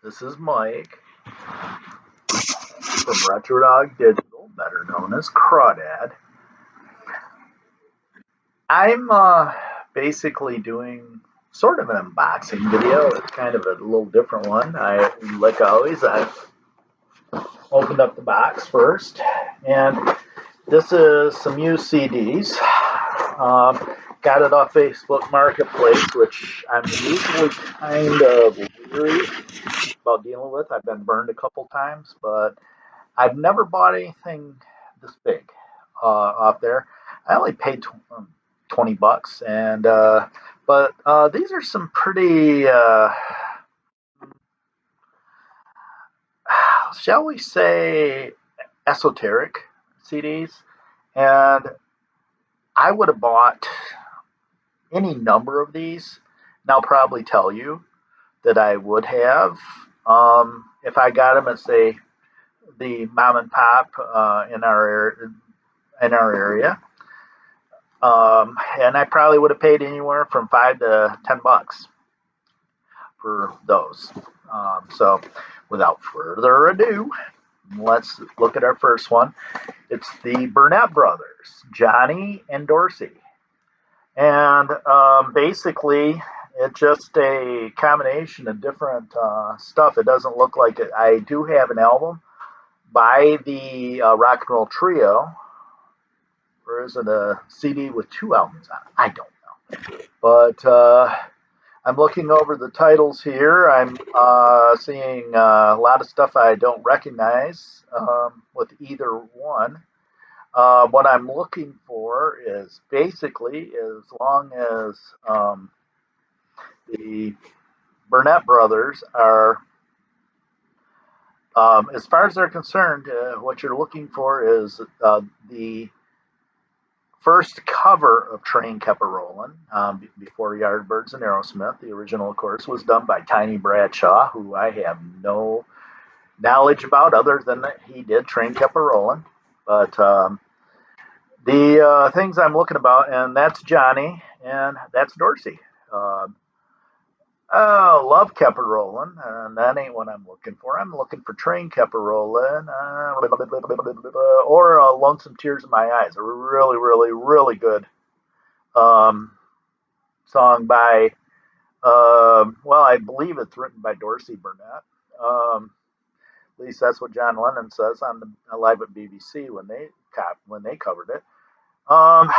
This is Mike from RetroDog Digital, better known as Crawdad. I'm basically doing sort of an unboxing video. It's kind of a little different one. Like always, I've opened up the box first, and this is some used CDs. Got it off Facebook Marketplace, which I'm usually kind of leery about dealing with. I've been burned a couple times, but I've never bought anything this big off there. I only paid 20 bucks, and but these are some pretty, shall we say, esoteric CDs, and I would have bought any number of these. And I'll probably tell you that I would have if I got them at say the mom and pop in our area. And I probably would have paid anywhere from $5 to $10 for those. So, without further ado, let's look at our first one. It's the Burnett brothers, Johnny and Dorsey, and basically it's just a combination of different stuff. It doesn't look like it. I do have an album by the Rock and Roll Trio, or is it a CD with two albums on it? I don't know. But I'm looking over the titles here. I'm seeing a lot of stuff I don't recognize with either one. What I'm looking for is basically, as long as the Burnett brothers are, as far as they're concerned, what you're looking for is the first cover of Train Kept a Rollin' before Yardbirds and Aerosmith. The original, of course, was done by Tiny Bradshaw, who I have no knowledge about other than that he did Train Kept a Rollin'. But the things I'm looking about, and that's Johnny, and that's Dorsey. Uh, Love kept a rolling, and that ain't what I'm looking for. I'm looking for Train kept a rolling, or Lonesome Tears in My Eyes. A really, really, really good um, song by, well, I believe it's written by Dorsey Burnett. At least that's what John Lennon says on the Live at BBC when they covered it. Um,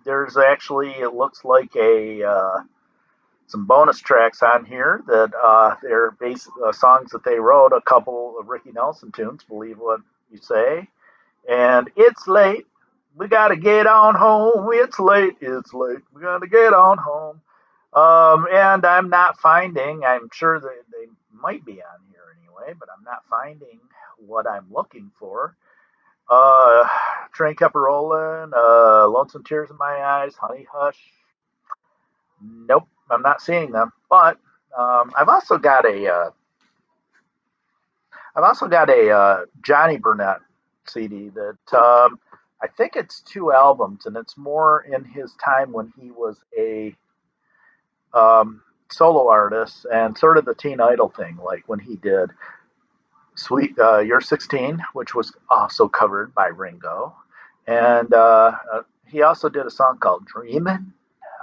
there's actually, it looks like a some bonus tracks on here that they're songs that they wrote, a couple of Ricky Nelson tunes, Believe What You Say, and It's Late, we gotta get on home, it's late, we gotta get on home. And I'm not finding, I'm sure that they might be on here anyway, but I'm not finding what I'm looking for. Uh, Train Kept a Rollin', Lonesome Tears in My Eyes, Honey Hush. Nope, I'm not seeing them. But I've also got a Johnny Burnett CD that I think it's two albums, and it's more in his time when he was a solo artist and sort of the Teen Idol thing, like when he did Sweet You're 16, which was also covered by Ringo, and he also did a song called Dreamin'.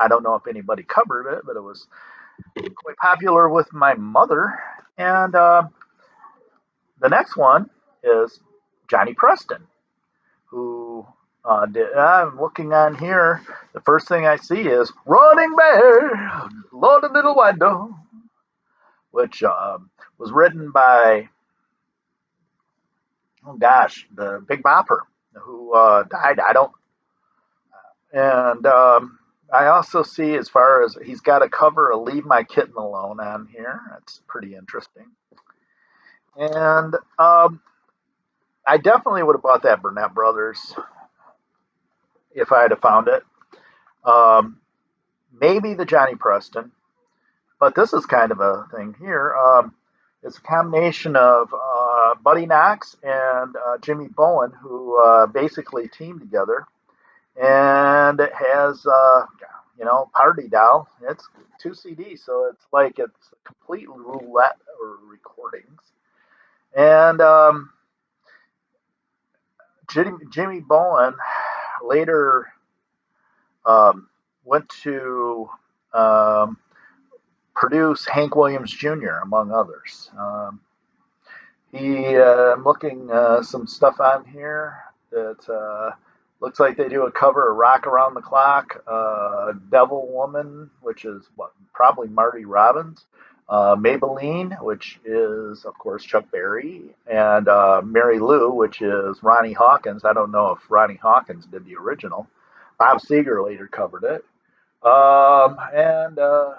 I don't know if anybody covered it, but it was quite popular with my mother. And the next one is Johnny Preston, who did. I'm looking on here. The first thing I see is Running Bear, Lord of Little Window, which was written by, oh gosh, the Big Bopper, who died. I don't. And I also see, as far as he's got a cover of Leave My Kitten Alone on here. That's pretty interesting. And I definitely would have bought that Burnett Brothers if I had found it. Um, Maybe the Johnny Preston, but this is kind of a thing here. It's a combination of Buddy Knox and Jimmy Bowen, who basically teamed together, and it has Party Doll. It's 2 CDs, so it's like it's a complete roulette or recordings. And Jimmy Bowen later um, went to um, produce Hank Williams Jr., among others. I'm looking some stuff on here that looks like they do a cover of Rock Around the Clock, Devil Woman, which is probably Marty Robbins, Maybelline, which is, of course, Chuck Berry, and Mary Lou, which is Ronnie Hawkins. I don't know if Ronnie Hawkins did the original. Bob Seger later covered it. And a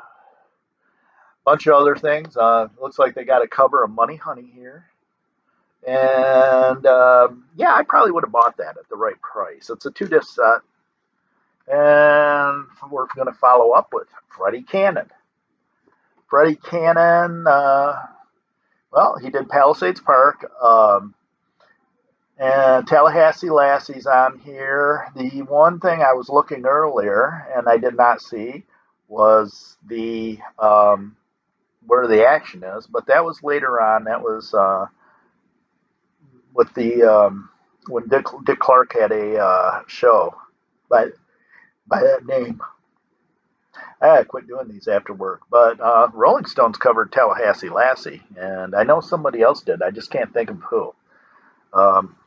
bunch of other things. Looks like they got a cover of Money Honey here. And yeah, I probably would have bought that at the right price. It's a 2 disc set. And we're going to follow up with Freddie Cannon. Freddie Cannon, well, he did Palisades Park. And Tallahassee Lassie's on here. The one thing I was looking earlier and I did not see was the where the action is, but that was later on. That was with the when Dick Clark had a show by that name. I quit doing these after work, but Rolling Stones covered Tallahassee Lassie, and I know somebody else did. I just can't think of who. Um,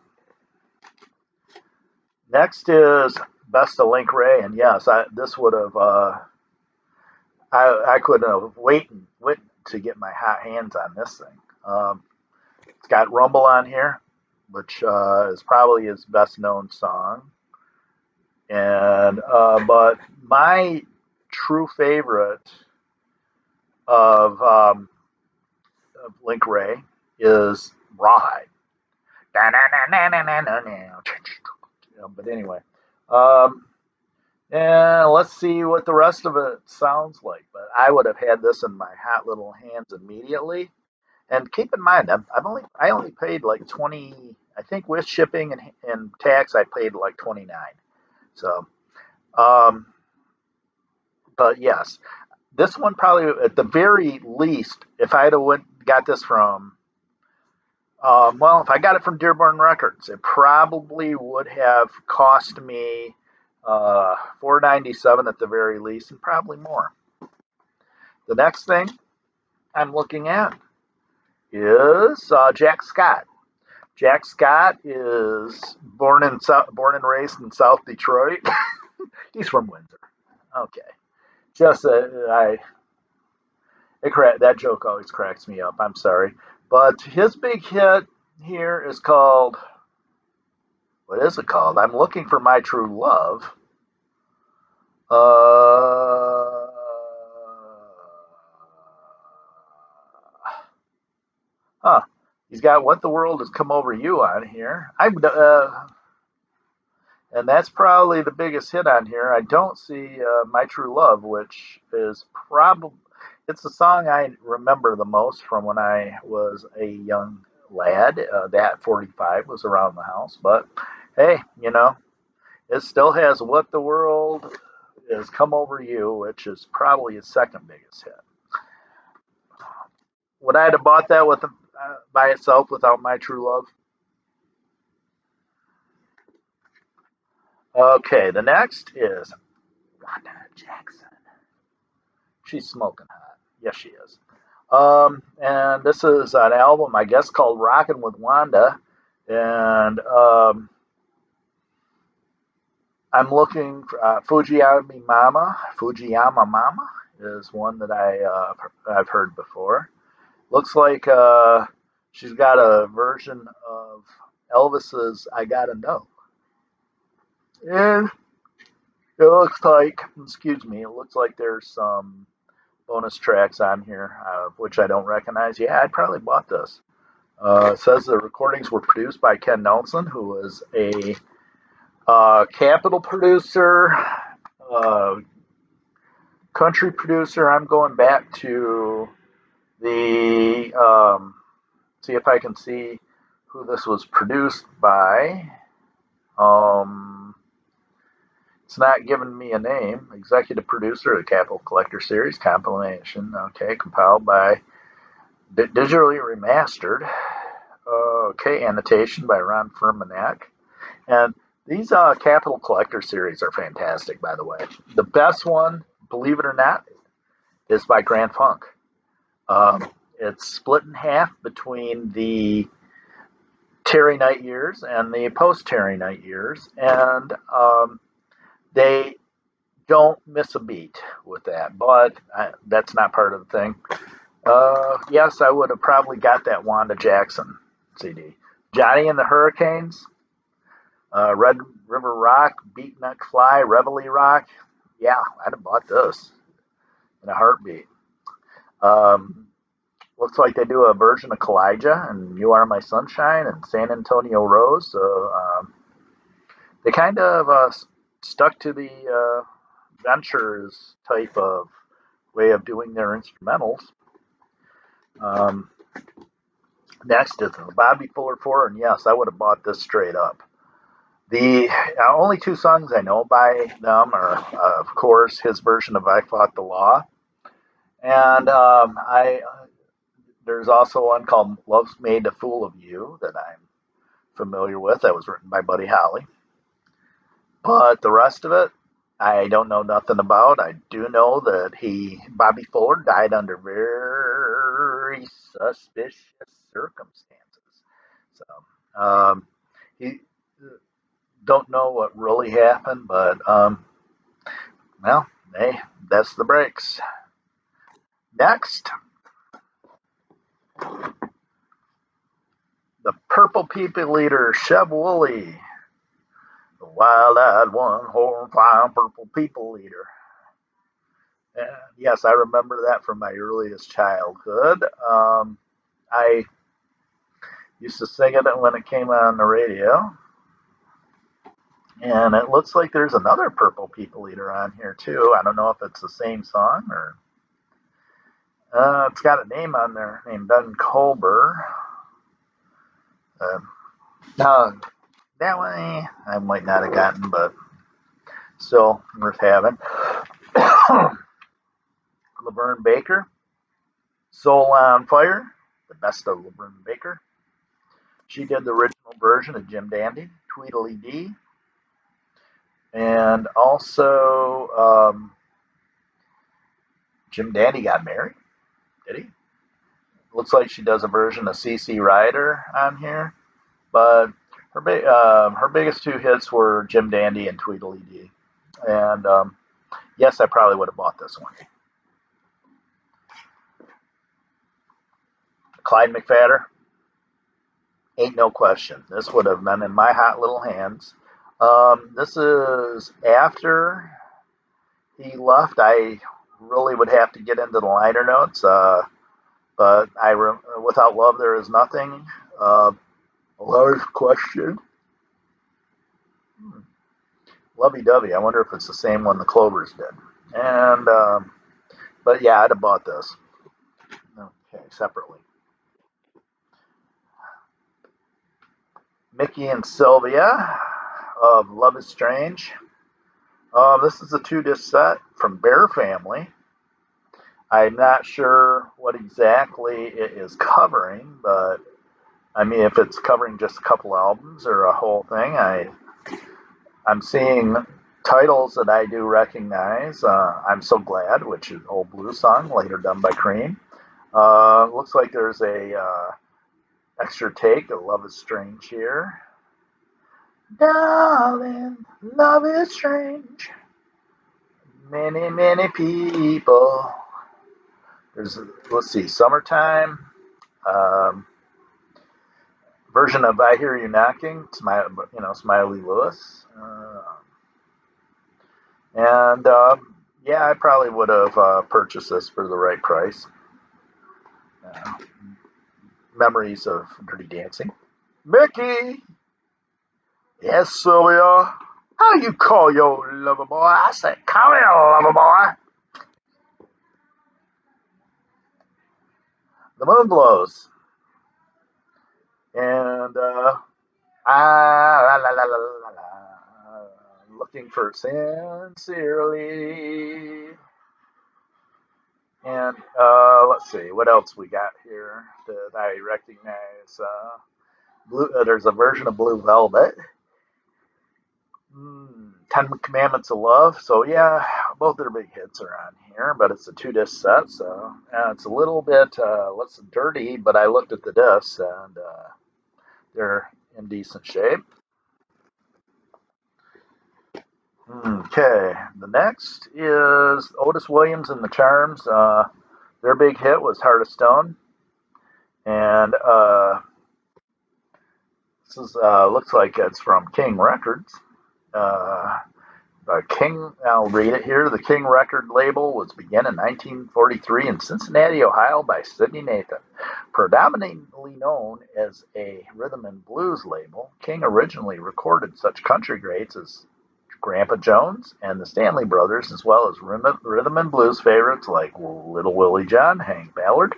Next is Best of Link Ray, and yes, this would have I couldn't have wait to get my hot hands on this thing. It's got Rumble on here, which is probably his best known song. And but my true favorite of Link Ray is Rawhide. But anyway, um, and let's see what the rest of it sounds like. But I would have had this in my hot little hands immediately. And keep in mind, I only paid like 20. I think with shipping and tax, I paid like 29. So, um, but yes, this one probably at the very least, if I had got this from, well, if I got it from Dearborn Records, it probably would have cost me $4.97 at the very least, and probably more. The next thing I'm looking at is Jack Scott. Jack Scott is born and raised in South Detroit. He's from Windsor. Okay, just that joke always cracks me up. I'm sorry, but his big hit here is called, what is it called? I'm looking for my true love. Huh. He's got What the World Has Come Over You on here. And that's probably the biggest hit on here. I don't see My True Love, which is probably, it's the song I remember the most from when I was a young lad. That 45 was around the house. But hey, it still has What the World Has Come Over You, which is probably his second biggest hit. Would I have bought that by itself without My True Love? Okay, the next is Wanda Jackson. She's smoking hot. Yes, she is. And this is an album, I guess, called Rockin' with Wanda. And I'm looking for Fujiyama Mama is one that I've heard before. Looks like she's got a version of Elvis's "I Gotta Know," and it looks like, excuse me, it looks like there's some bonus tracks on here, which I don't recognize. Yeah, I probably bought this. It says the recordings were produced by Ken Nelson, who was a Capitol producer, uh, country producer. I'm going back to the see if I can see who this was produced by. Um, It's not giving me a name. Executive producer of the Capital Collector Series compilation. Okay, compiled by digitally remastered. Okay, annotation by Ron Furmanek. And these Capital Collector series are fantastic, by the way. The best one, believe it or not, is by Grand Funk. It's split in half between the Terry Night years and the post Terry Night years, and they don't miss a beat with that. But that's not part of the thing. Yes, I would have probably got that Wanda Jackson CD. Johnny and the Hurricanes, Red River Rock, Beatnik Fly, Reveille Rock. Yeah, I'd have bought this in a heartbeat. Um, Looks like they do a version of Kalijah and You Are My Sunshine and San Antonio Rose. So they kind of stuck to the Ventures type of way of doing their instrumentals. Um, Next is Bobby Fuller 4, and yes, I would have bought this straight up. The only two songs I know by them are, of course, his version of "I Fought the Law," and I there's also one called "Love's Made a Fool of You" that I'm familiar with. That was written by Buddy Holly. But the rest of it, I don't know nothing about. I do know that Bobby Fuller, died under very suspicious circumstances. So he don't know what really happened, but well, hey, that's the breaks. Next, the Purple People Eater, Sheb Woolley, the wild-eyed one, horn-flying Purple People Eater. And yes, I remember that from my earliest childhood. I used to sing it when it came on the radio. And it looks like there's another Purple People Eater on here too. I don't know if it's the same song or it's got a name on there named Ben Colber. Now that one I might not have gotten, but still worth having. Laverne Baker, Soul on Fire, the best of Laverne Baker. She did the original version of Jim Dandy, Tweedledee, and also Jim Dandy got married. Did he? Looks like she does a version of CC Rider on here, but her biggest two hits were Jim Dandy and Tweedledee. And yes, I probably would have bought this one. Clyde McPhatter, ain't no question. This would have been in my hot little hands. This is after he left. I really would have to get into the liner notes, but Without Love There Is Nothing. A large question. Lovey Dovey. I wonder if it's the same one the Clovers did. And but yeah, I'd have bought this. Okay, separately. Mickey and Sylvia of Love Is Strange. This is a 2-disc set from Bear Family. I'm not sure what exactly it is covering, but I mean, if it's covering just a couple albums or a whole thing, I'm seeing titles that I do recognize. I'm So Glad, which is an old blues song, later done by Cream. Looks like there's a extra take of Love Is Strange here. Darling, love is strange. Many, many people. Let's see, Summertime. Um, Version of I Hear You Knocking, Smiley Lewis. And yeah, I probably would have purchased this for the right price. Uh, Memories of Dirty Dancing. Mickey! Yes, Sylvia. How you call your lover boy? I said, call your lover boy. The moon glows. And la, la, la, la, la, Looking for Sincerely. And let's see, what else we got here that I recognize? There's a version of Blue Velvet. Ten Commandments of Love. So yeah, both their big hits are on here, but it's a two-disc set, so it's a little bit less dirty. But I looked at the discs and they're in decent shape. Okay, the next is Otis Williams and the Charms. Their big hit was Heart of Stone, and this is looks like it's from King Records. Uh, King, I'll read it here. The King record label was begun in 1943 in Cincinnati, Ohio by Sidney Nathan. Predominantly known as a rhythm and blues label, King originally recorded such country greats as Grandpa Jones and the Stanley Brothers, as well as rhythm and blues favorites like Little Willie John, Hank Ballard,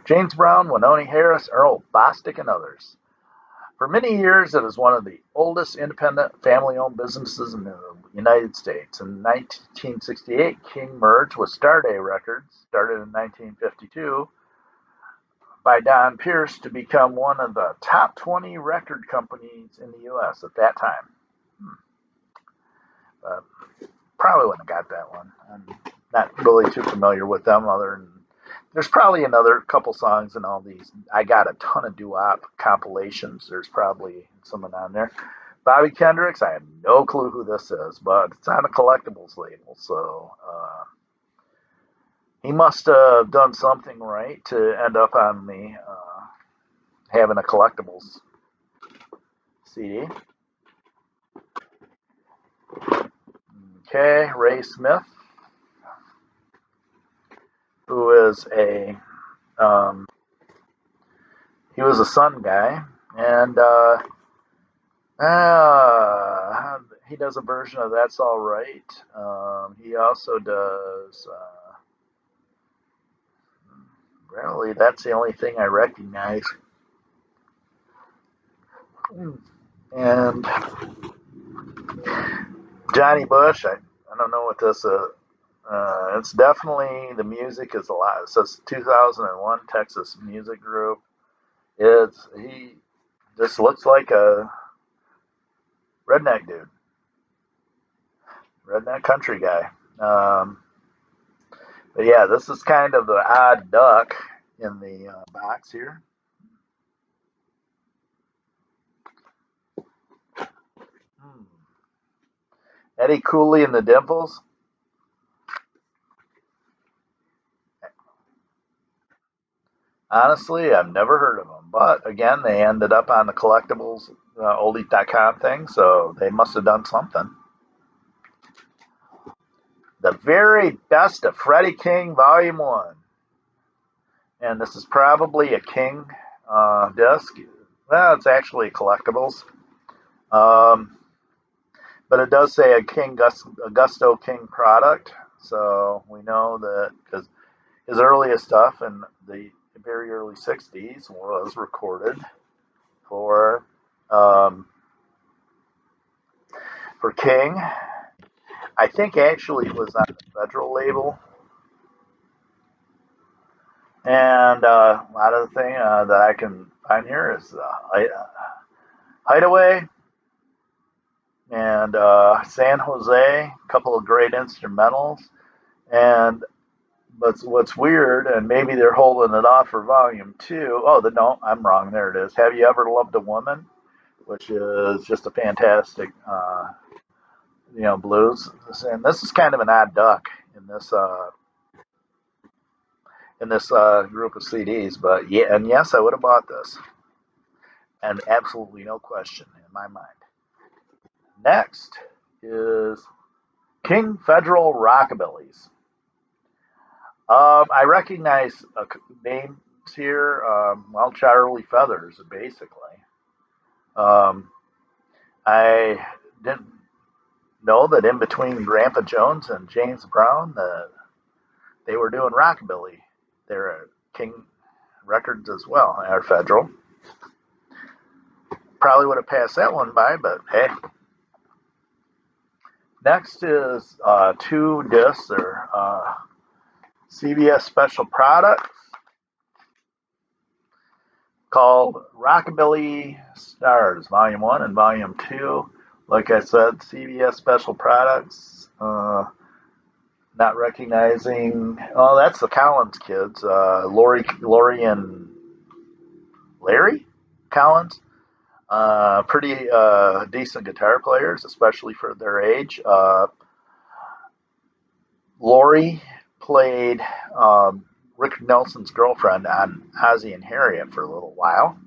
James Brown, Wynonie Harris, Earl Bostic, and others. For many years, it was one of the oldest independent family-owned businesses in the United States. In 1968, King merged with Starday Records, started in 1952 by Don Pierce, to become one of the top 20 record companies in the U.S. at that time. Uh, Probably wouldn't have got that one. I'm not really too familiar with them other than there's probably another couple songs in all these. I got a ton of doo-wop compilations. There's probably someone on there. Bobby Kendricks, I have no clue who this is, but it's on a collectibles label, so he must have done something right to end up on me having a collectibles CD. Okay, Ray Smith, who is um, he was a Sun guy, and he does a version of That's All Right. He also does, really, that's the only thing I recognize. And Johnny Bush, I don't know what this is. It's definitely, the music is a lot. It says 2001 Texas Music Group. He just looks like a redneck dude, redneck country guy. But yeah, this is kind of the odd duck in the box here. Hmm. Eddie Cooley and the Dimples. Honestly, I've never heard of them, but again, they ended up on the collectibles oldies.com thing, so they must have done something. The Very Best of Freddie King, Volume 1. And this is probably a King disc. Well, it's actually collectibles. Um, but it does say a King Augusto King product. So we know that because his earliest stuff in the very early 60s was recorded for um, King. I think actually it was on the Federal label. And a lot of the thing that I can find here is Hideaway and San Jose, a couple of great instrumentals. And but what's weird, and maybe they're holding it off for volume 2. Oh, no, I'm wrong. There it is. Have You Ever Loved a Woman? Which is just a fantastic, blues. And this is kind of an odd duck in this group of CDs. But yeah, and yes, I would have bought this, and absolutely no question in my mind. Next is King Federal Rockabillys. I recognize names here. Well, Charlie Feathers, basically. Um, I didn't know that in between Grandpa Jones and James Brown, they were doing rockabilly. They're King Records as well, or Federal. Probably would have passed that one by, but hey. Next is two discs or CBS special products called Rockabilly Stars, Volume 1 and Volume 2. Like I said, CBS special products. Not recognizing. Oh, that's the Collins kids. Lori and Larry Collins. Pretty decent guitar players, especially for their age. Lori played Rick Nelson's girlfriend on Ozzie and Harriet for a little while.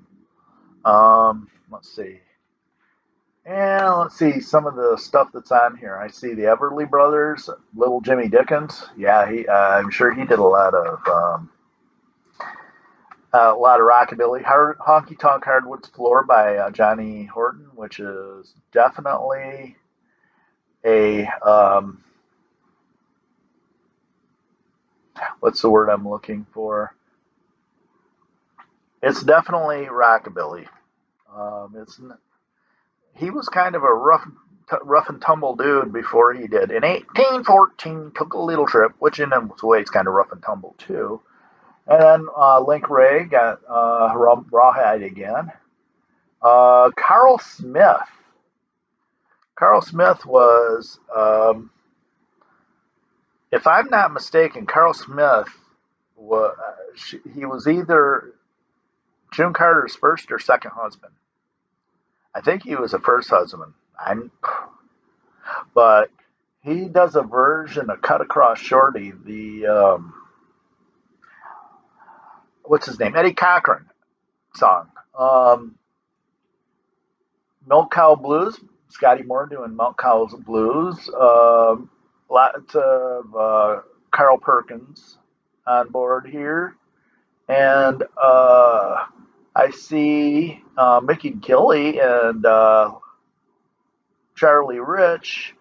Let's see. And let's see some of the stuff that's on here. I see the Everly Brothers, Little Jimmy Dickens. Yeah, I'm sure he did a lot of rockabilly. Honky Tonk Hardwood's Floor by Johnny Horton, which is definitely a what's the word I'm looking for? It's definitely rockabilly. It's he was kind of a rough and tumble dude before he did. In 1814, took a little trip, which in a way is kind of rough and tumble too. And then Link Ray got Rawhide again. Carl Smith. Carl Smith was, if I'm not mistaken, Carl Smith was he was either June Carter's first or second husband. I think he was a first husband. But he does a version of Cut Across Shorty, the what's his name, Eddie Cochran song. Milk Cow Blues, Scotty Moore doing Milk Cow's Blues. Lots of Carl Perkins on board here. And I see Mickey Gilley and Charlie Rich.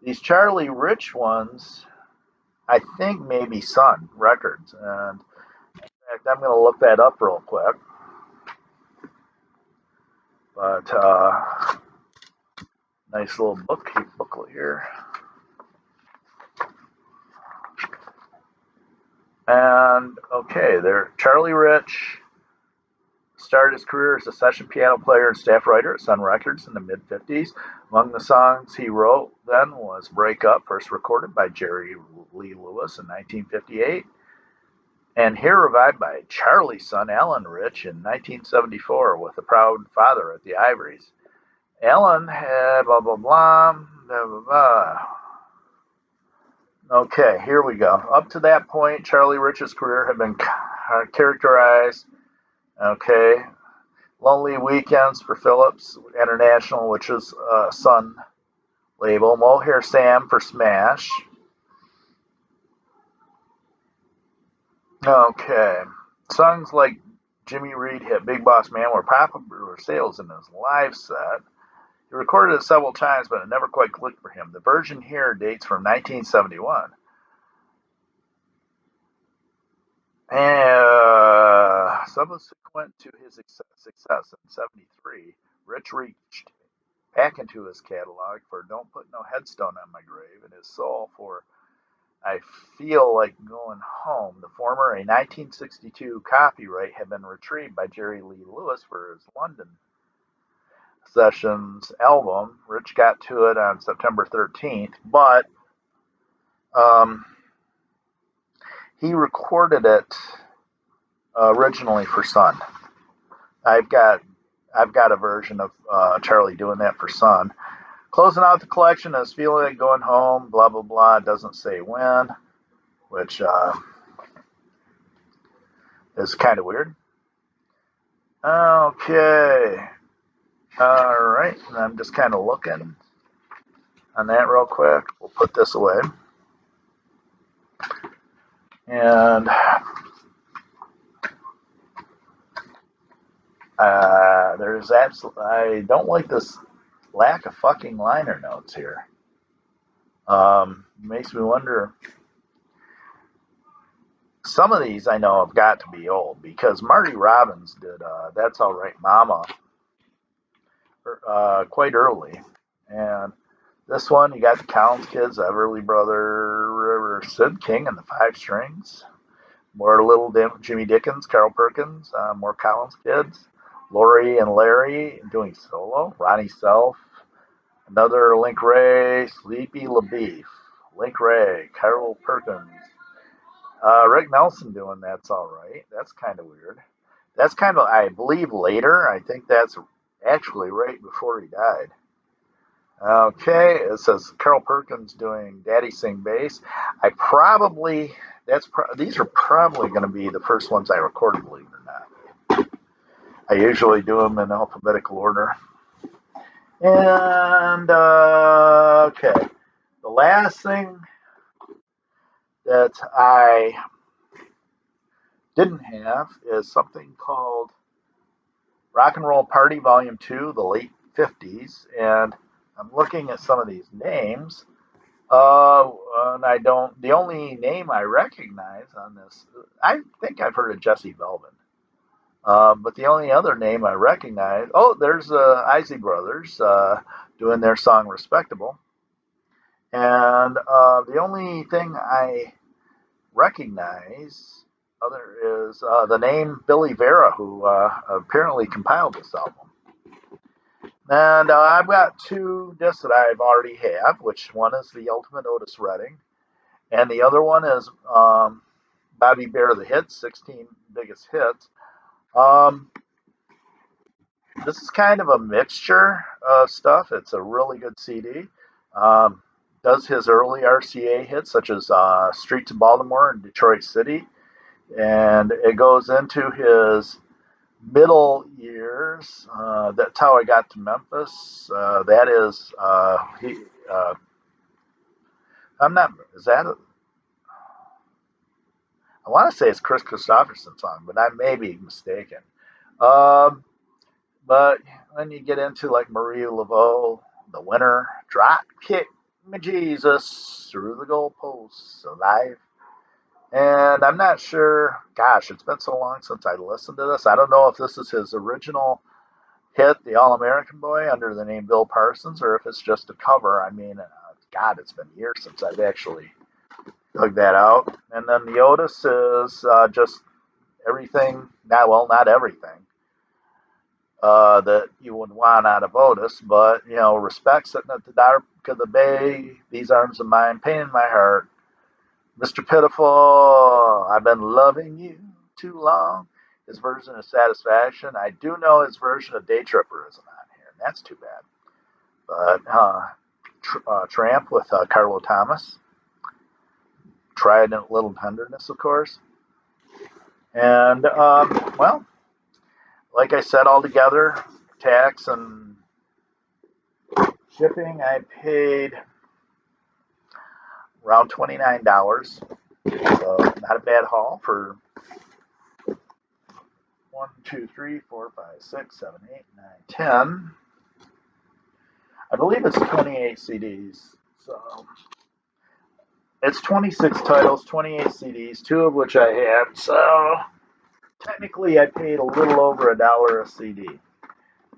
These Charlie Rich ones, I think maybe Sun Records. And in fact, I'm going to look that up real quick. But nice little booklet here. And okay, there, Charlie Rich started his career as a session piano player and staff writer at Sun Records in the mid 50s. Among the songs he wrote then was Break Up, first recorded by Jerry Lee Lewis in 1958, and Here Revived by Charlie's son Alan Rich in 1974 with The Proud Father at the Ivories. Alan had blah, blah, blah, blah, blah, blah. Okay, here we go. Up to that point, Charlie Rich's career had been characterized, okay, Lonely Weekends for Philips International, which is Sun label, Mohair Sam for Smash. Okay, songs like Jimmy Reed hit Big Boss Man were popular sales in his live set. He recorded it several times, but it never quite clicked for him. The version here dates from 1971. And subsequent to his success in 73, Rich reached back into his catalog for Don't Put No Headstone on My Grave and his soul for I Feel Like Going Home. The former, a 1962 copyright, had been retrieved by Jerry Lee Lewis for his London Sessions album. Rich got to it on September 13th, but he recorded it originally for Sun. I've got a version of Charlie doing that for Sun. Closing out the collection is Feeling Like Going Home, blah, blah, blah. It doesn't say when, which is kind of weird. Okay. All right. And I'm just kind of looking on that real quick. We'll put this away. And there's absolutely, I don't like this lack of fucking liner notes here. Makes me wonder. Some of these I know have got to be old because Marty Robbins did That's All Right Mama quite early. And This one, you got the Collins Kids, Everly Brother, River, Sid King and the Five Strings. More Little Jimmy Dickens, Carol Perkins, more Collins Kids. Lori and Larry doing solo. Ronnie Self, another Link Ray, Sleepy LaBeef, Link Ray, Carol Perkins. Rick Nelson doing That's All Right. That's kind of weird. That's kind of, I believe, later. I think that's actually right before he died. Okay, it says Carol Perkins doing Daddy Sing Bass. I probably, these are probably going to be the first ones I recorded, believe it or not. I usually do them in alphabetical order. And, okay, the last thing that I didn't have is something called Rock and Roll Party Volume 2, the late 50s. And I'm looking at some of these names. And I don't, the only name I recognize on this, I think I've heard of Jesse Belvin. But the only other name I recognize, oh, there's Isley Brothers doing their song Respectable. And the only thing I recognize other is the name Billy Vera, who apparently compiled this album. And I've got two discs that I've already have, which one is the Ultimate Otis Redding, and the other one is Bobby Bear the Hits, 16 Biggest Hits. This is kind of a mixture of stuff. It's a really good CD. Um, does his early RCA hits, such as Streets of Baltimore and Detroit City, and it goes into his middle years. That's how I got to Memphis. That is, I'm not, is that, I want to say it's Chris Christopherson's song, but I may be mistaken. Um, but when you get into like Maria Laveau, The Winner, Drop Kick Me Jesus, Through the Goalposts, Alive. And I'm not sure, gosh, it's been so long since I listened to this. I don't know if this is his original hit, The All American Boy, under the name Bill Parsons, or if it's just a cover. I mean, God, it's been years since I've actually dug that out. And then the Otis is just everything, not everything that you would want out of Otis, but, you know, respect sitting at the dark of the bay, these arms of mine, pain in my heart, Mr. Pitiful, I've been loving you too long. His version of Satisfaction. I do know his version of Day Tripper isn't on here, and that's too bad. But Tramp with Carlo Thomas. Trident Little Tenderness, of course. And, well, like I said, altogether, tax and shipping, I paid around $29. So not a bad haul for 1, 2, 3, 4, 5, 6, 7, 8, 9, 10. I believe it's 28 CDs. So it's 26 titles, 28 CDs, two of which I had. So technically, I paid a little over $1 a CD.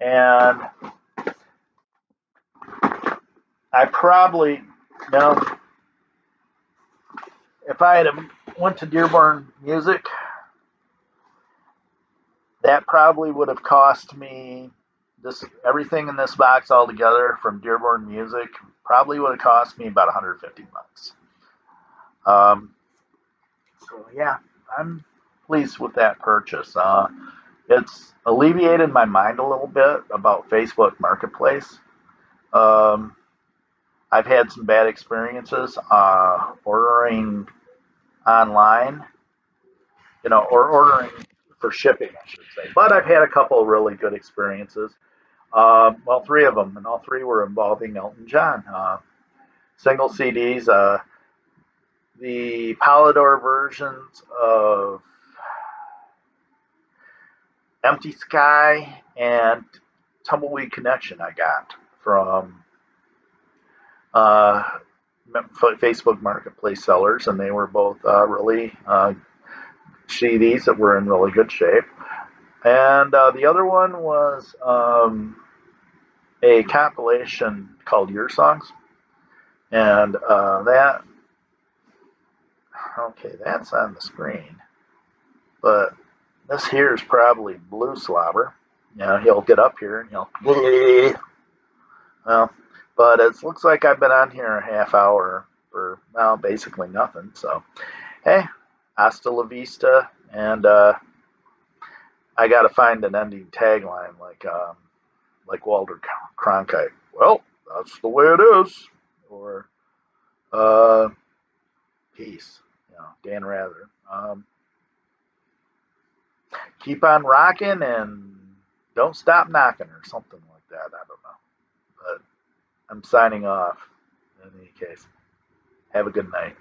And I probably, no, if I had went to Dearborn Music, that probably would have cost me this, everything in this box altogether from Dearborn Music probably would have cost me about 150 bucks. So yeah, I'm pleased with that purchase. It's alleviated my mind a little bit about Facebook Marketplace. Um, I've had some bad experiences ordering online, you know, or ordering for shipping, I should say. But I've had a couple of really good experiences. Well, three of them, and all three were involving Elton John. Single CDs, the Polydor versions of Empty Sky and Tumbleweed Connection I got from uh, Facebook Marketplace sellers, and they were both really CDs that were in really good shape. And the other one was a compilation called Your Songs. And that, okay, that's on the screen. But this here is probably Blue Slobber. You know, he'll get up here and he'll, well, but it looks like I've been on here a half hour for, well, basically nothing. So, hey, hasta la vista. And I got to find an ending tagline like Walter Cronkite. Well, that's the way it is. Or uh, peace. You know, Dan Rather. Keep on rocking and don't stop knocking or something like that. I don't know. But I'm signing off in any case. Have a good night.